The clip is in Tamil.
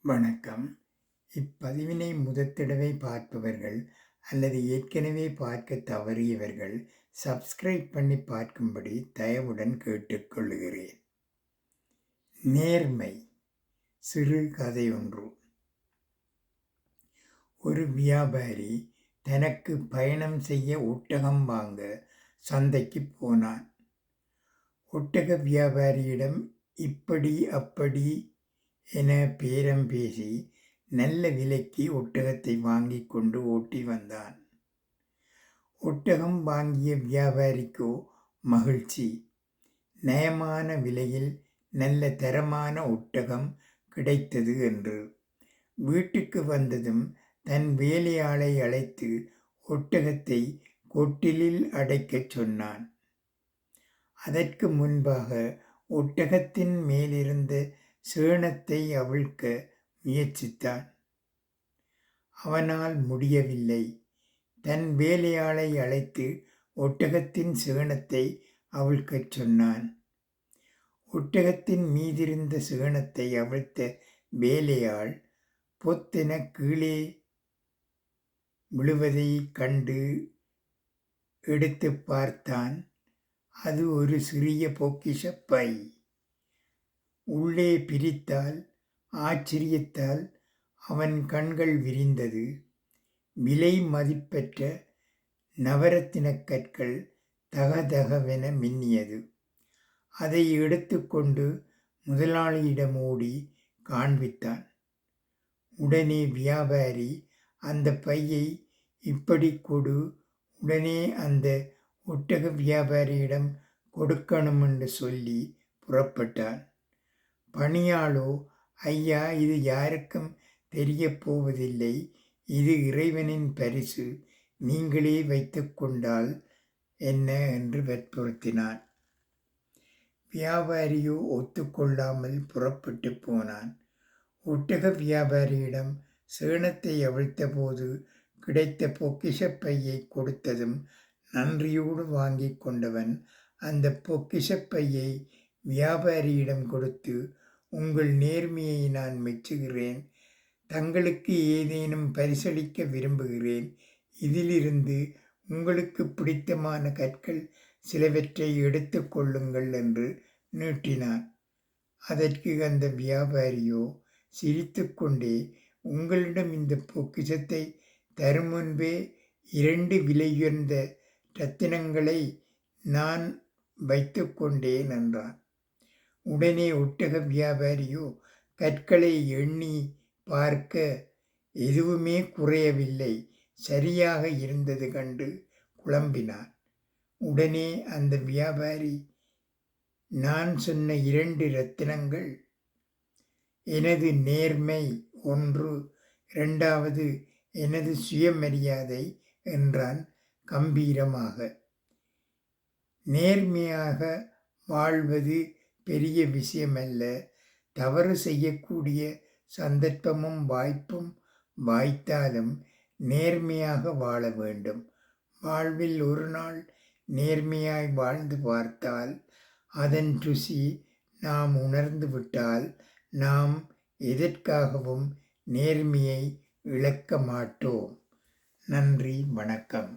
வணக்கம். இப்பதிவினை முதற்தடவை பார்ப்பவர்கள் அல்லது ஏற்கனவே பார்க்க தவறியவர்கள் சப்ஸ்கிரைப் பண்ணி பார்க்கும்படி தயவுடன் கேட்டுக்கொள்கிறேன். நேர்மை. சிறு கதையொன்று. ஒரு வியாபாரி தனக்கு பயணம் செய்ய ஒட்டகம் வாங்க சந்தைக்கு போனான். ஒட்டக வியாபாரியிடம் இப்படி அப்படி என பேரம் பேசி நல்ல விலைக்கு ஒட்டகத்தை வாங்கி கொண்டு ஓட்டி வந்தான். ஒட்டகம் வாங்கிய வியாபாரிக்கோ மகிழ்ச்சி. நயமான விலையில் நல்ல தரமான ஒட்டகம் கிடைத்தது என்று. வீட்டுக்கு வந்ததும் தன் வேலையாளை அழைத்து ஒட்டகத்தை கொட்டிலில் அடைக்கச் சொன்னான். அதற்கு முன்பாக ஒட்டகத்தின் மேலிருந்த சேணத்தை அவிழ்க்க முயற்சித்தான். அவனால் முடியவில்லை. தன் வேலையாளை அழைத்து ஒட்டகத்தின் சேணத்தை அவிழ்க்கச் சொன்னான். ஒட்டகத்தின் மீதிருந்த சேணத்தை அவிழ்த்த வேலையாள் பொத்தென கீழே விழுவதை கண்டு எடுத்து பார்த்தான். அது ஒரு சிறிய பொக்கிஷப் பை. உள்ளே பிரித்தால் ஆச்சரியத்தால் அவன் கண்கள் விரிந்தது. விலை மதிப்பற்ற நவரத்தினக் கற்கள் தகதகவென மின்னியது. அதை எடுத்துக்கொண்டு முதலாளியிடம் ஓடி காண்பித்தான். உடனே வியாபாரி அந்த பையை இப்படி கொடு, உடனே அந்த ஒட்டக வியாபாரியிடம் கொடுக்கணும் என்று சொல்லி புறப்பட்டான். பணியாளோ, ஐயா, இது யாருக்கும் தெரியப் போவதில்லை, இது இறைவனின் பரிசு, நீங்களே வைத்து கொண்டால் என்ன என்று வற்புறுத்தினான். வியாபாரியோ ஒத்துக்கொள்ளாமல் புறப்பட்டு போனான். ஒட்டக வியாபாரியிடம் சேணத்தை அவிழ்த்தபோது கிடைத்த பொக்கிஷப் பையை கொடுத்ததும் நன்றியோடு வாங்கி கொண்டவன் அந்த பொக்கிஷப் பையை வியாபாரியிடம் கொடுத்து, உங்கள் நேர்மையை நான் மெச்சுகிறேன், தங்களுக்கு ஏதேனும் பரிசளிக்க விரும்புகிறேன், இதிலிருந்து உங்களுக்கு பிடித்தமான கற்கள் சிலவற்றை எடுத்து கொள்ளுங்கள் என்று நீட்டினான். அதற்கு அந்த வியாபாரியோ சிரித்து கொண்டே, உங்களிடம் இந்த பொக்கிஷத்தை தரும் முன்பே 2 விலையுயர்ந்த இரத்தினங்களை நான் வைத்து கொண்டேன் என்றான். உடனே ஒட்டக வியாபாரியோ கற்களை எண்ணி பார்க்க எதுவுமே குறையவில்லை, சரியாக இருந்தது கண்டு குழம்பினான். உடனே அந்த வியாபாரி, நான் சொன்ன 2 இரத்தினங்கள் எனது நேர்மை ஒன்று, 2வது எனது சுயமரியாதை என்றான் கம்பீரமாக. நேர்மையாக வாழ்வது பெரிய விஷயமல்ல. தவறு செய்யக்கூடிய சந்தர்ப்பமும் வாய்ப்பும் வாய்த்தாலும் நேர்மையாக வாழ வேண்டும். வாழ்வில் ஒரு நாள் நேர்மையாய் வாழ்ந்து பார்த்தால் அதன் ருசி நாம் உணர்ந்து விட்டால் நாம் எதற்காகவும் நேர்மையை இழக்க மாட்டோம். நன்றி, வணக்கம்.